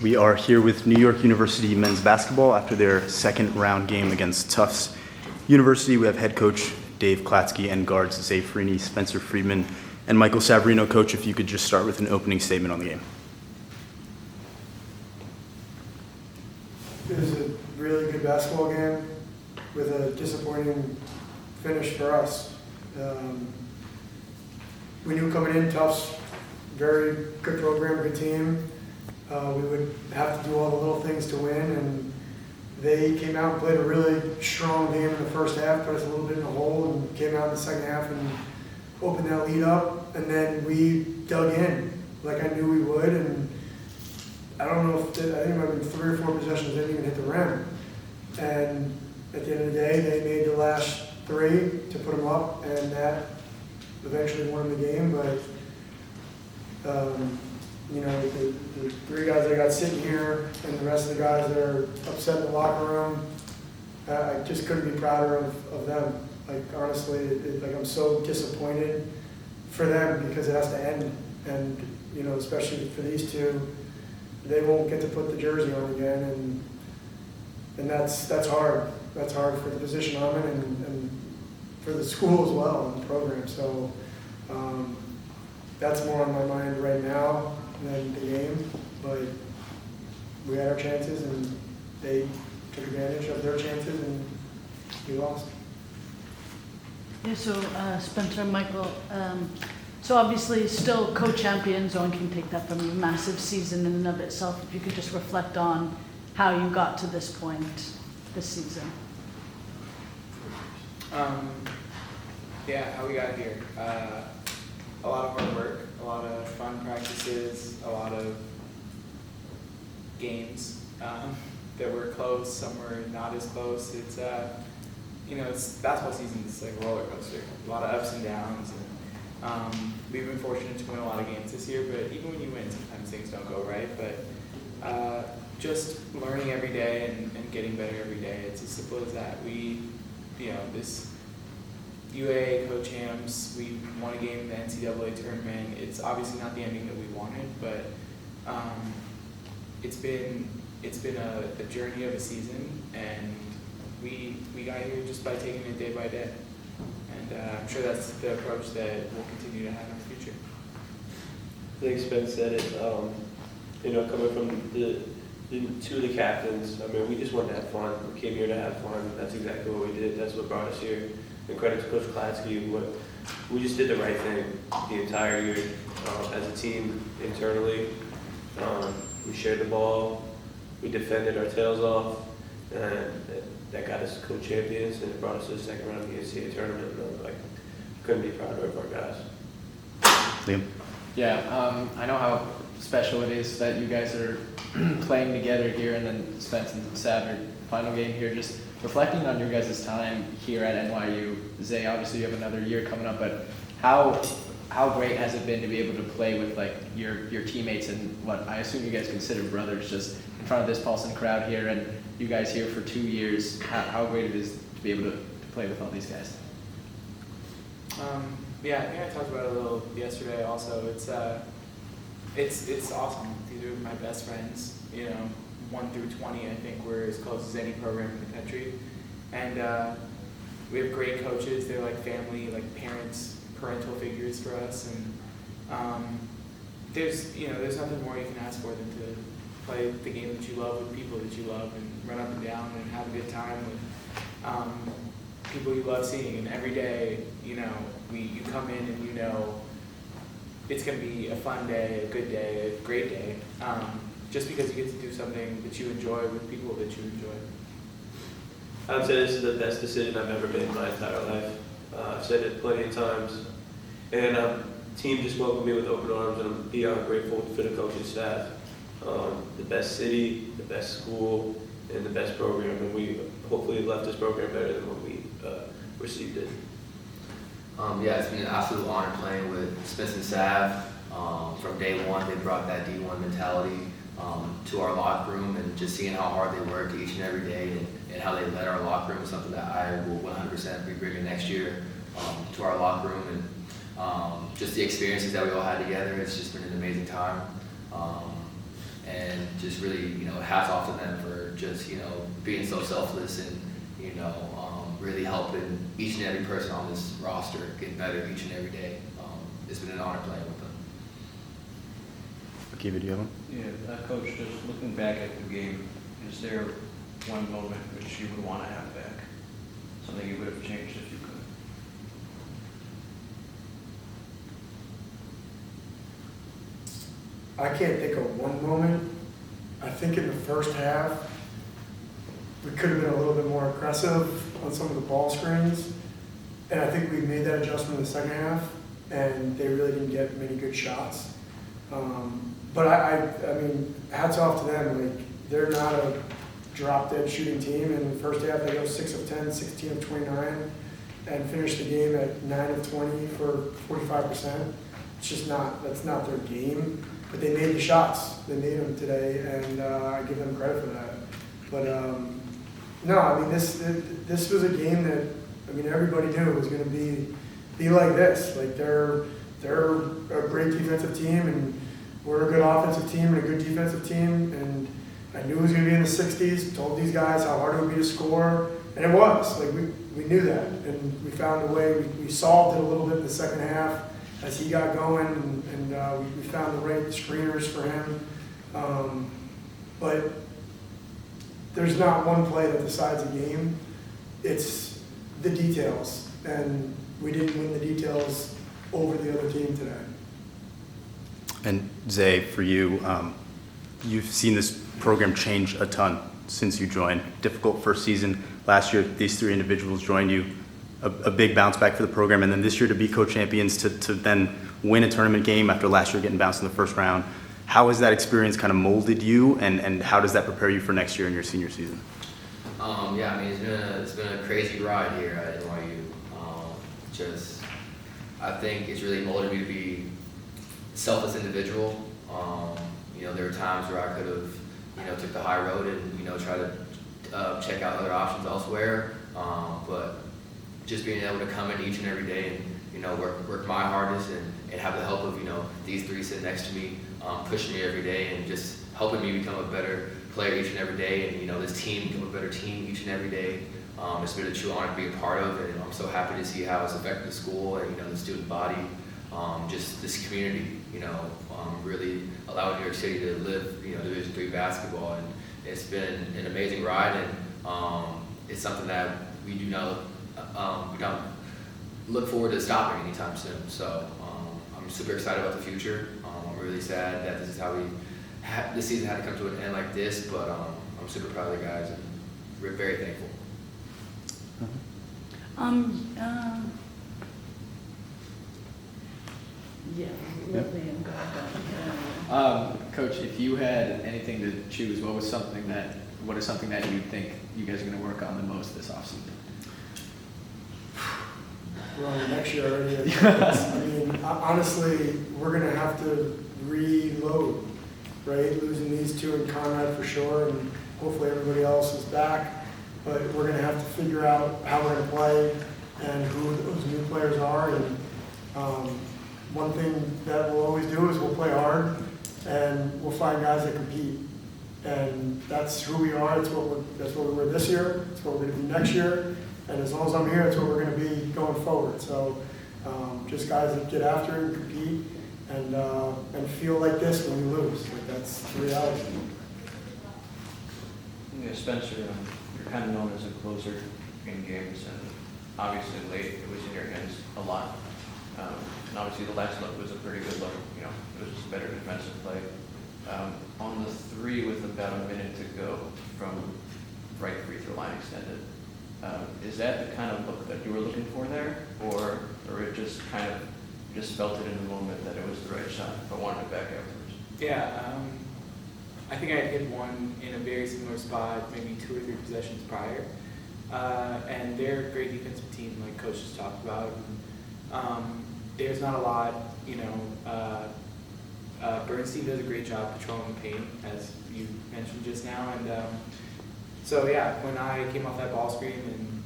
We are here with New York University men's basketball after their second round game against Tufts University. We have head coach Dave Klatsky and guards Zay Freeney, Spencer Friedman, and Michael Savarino. Coach, if you could just start with an opening statement on the game. It was a really good basketball game with a disappointing finish for us. We knew coming in, Tufts, very good program, good team. We would have to do all the little things to win, and they came out and played a really strong game in the first half, put us a little bit in a hole, and came out in the second half and opened that lead up, and then we dug in like I knew we would, and I don't know if, I think it might have been 3 or 4 possessions didn't even hit the rim. And at the end of the day, they made the last 3 to put them up, and that eventually won the game. But, the 3 guys that got sitting here and the rest of the guys that are upset in the locker room, I just couldn't be prouder of them. Like, honestly, I'm so disappointed for them because it has to end. And, especially for these 2, they won't get to put the jersey on again, and that's hard. That's hard for the position I'm in and for the school as well and the program. So that's more on my mind right now than the game. But we had our chances, and they took advantage of their chances, and we lost. Yeah, so Spencer and Michael, so obviously still co-champions, no one can take that from you, massive season in and of itself. If you could just reflect on how you got to this point this season. How we got here. A lot of hard work, a lot of fun practices, a lot of games that were close, some were not as close. It's basketball season is like a roller coaster, a lot of ups and downs. And we've been fortunate to win a lot of games this year, but even when you win, sometimes things don't go right. But just learning every day and getting better every day. It's as simple as that. This UAA co-champs, we won a game in the NCAA tournament. It's obviously not the ending that we wanted, but it's been a journey of a season, and we got here just by taking it day by day. And I'm sure that's the approach that we'll continue to have in the future. I think Spence said it, coming from the 2 of the captains, we just wanted to have fun. We came here to have fun. That's exactly what we did. That's what brought us here. And credit to Coach Klatsky. We just did the right thing the entire year as a team internally. We shared the ball. We defended our tails off. And that got us co-champions, and it brought us to the second round of the NCAA tournament. And couldn't be prouder of our guys. Liam? Yeah, I know how special it is that you guys are playing together here, and then Spence and Sav, final game here. Just reflecting on your guys' time here at NYU. Zay, obviously you have another year coming up, but how great has it been to be able to play with your teammates and what I assume you guys consider brothers, just in front of this Paulson crowd here, and you guys here for 2 years? How great it is to be able to play with all these guys. I think I talked about it a little yesterday also. It's awesome. These are my best friends. 1 through 20, I think we're as close as any program in the country. And we have great coaches. They're like family, like parents, parental figures for us. And there's nothing more you can ask for than to play the game that you love with people that you love and run up and down and have a good time with people you love seeing. And every day, you come in and it's going to be a fun day, a good day, a great day, just because you get to do something that you enjoy with people that you enjoy. I'd say this is the best decision I've ever made in my entire life. I've said it plenty of times, and the team just welcomed me with open arms, and I'm beyond grateful for the coaching staff. The best city, the best school, and the best program, and we hopefully left this program better than when we received it. It's been an absolute honor playing with Spence and Sav. From day one, they brought that D1 mentality to our locker room, and just seeing how hard they worked each and every day and how they led our locker room is something that I will 100% be bringing next year to our locker room. And just the experiences that we all had together, it's just been an amazing time. And just really, hats off to them for just, being so selfless and, really helping each and every person on this roster get better each and every day. It's been an honor playing with them. Akiva, do you have one? Yeah, Coach, just looking back at the game, is there one moment which you would want to have back? Something you would have changed if you could? I can't think of one moment. I think in the first half, we could have been a little bit more aggressive on some of the ball screens. And I think we made that adjustment in the second half, and they really didn't get many good shots. But I mean, hats off to them. Like, they're not a drop-dead shooting team. In the first half, they go 6 of 10, 16 of 29, and finish the game at 9 of 20 for 45%. It's just not, that's not their game. But they made the shots. They made them today, and I give them credit for that. But no, I mean, this was a game that, I mean, everybody knew it was going to be like this. Like, they're a great defensive team, and we're a good offensive team and a good defensive team. And I knew it was going to be in the 60s. Told these guys how hard it would be to score, and it was. Like, we knew that, and we found a way. We solved it a little bit in the second half as he got going, and we found the right screeners for him. But there's not one play that decides a game. It's the details, and we didn't win the details over the other team today. And Zay, for you, you've seen this program change a ton since you joined. Difficult first season. Last year, these three individuals joined you. A big bounce back for the program, and then this year to be co-champions, to then win a tournament game after last year getting bounced in the first round. How has that experience kind of molded you, and how does that prepare you for next year in your senior season? Yeah, I mean, it's been a crazy ride here at NYU. I think it's really molded me to be a selfless individual. There were times where I could have, took the high road and, try to check out other options elsewhere. But just being able to come in each and every day and, work my hardest and have the help of, these three sitting next to me, pushing me every day and just helping me become a better player each and every day, and this team become a better team each and every day. It's been a true honor to be a part of, and I'm so happy to see how it's affected the school and the student body, just this community. Really allowed New York City to live Division III basketball, and it's been an amazing ride, and it's something that we don't look forward to stopping anytime soon. So I'm super excited about the future. I'm really sad that this is how this season had to come to an end like this, but I'm super proud of the guys, and we're very thankful. Yeah, lovely and go ahead. Coach, if you had anything to choose, what is something that you think you guys are going to work on the most this offseason? Well, next year already. I mean, honestly, we're going to have to reload, right? Losing these two in Conrad for sure, and hopefully everybody else is back. But we're going to have to figure out how we're going to play and who those new players are. And one thing that we'll always do is we'll play hard, and we'll find guys that compete. And that's who we are. That's what we were this year. That's what we're going to be next year. And as long as I'm here, that's what we're going to be going forward. So just guys that get after it and compete and feel like this when we lose. Like, that's the reality. Yeah, Spencer, you're kind of known as a closer in games, and obviously late it was in your hands a lot. And obviously the last look was a pretty good look. It was just better defensive play. On the three with about a minute to go from right free throw line extended, is that the kind of look that you were looking for there, or it just kind of just felt it in the moment that it was the right shot, but wanted it back afterwards? Yeah, I think I had hit one in a very similar spot, maybe 2 or 3 possessions prior. And they're a great defensive team, like Coach just talked about. There's not a lot, Bernstein does a great job patrolling the paint, as you mentioned just now. And so yeah, when I came off that ball screen and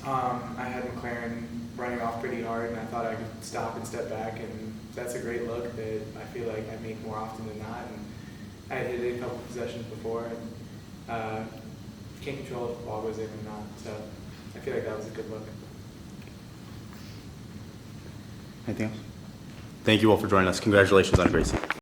I had McLaren running off pretty hard, and I thought I could stop and step back, and that's a great look that I feel like I make more often than not. And I had hit it a couple possessions before, and can't control if the ball goes in or not. So I feel like that was a good look. Anything else? Thank you all for joining us. Congratulations on a great season.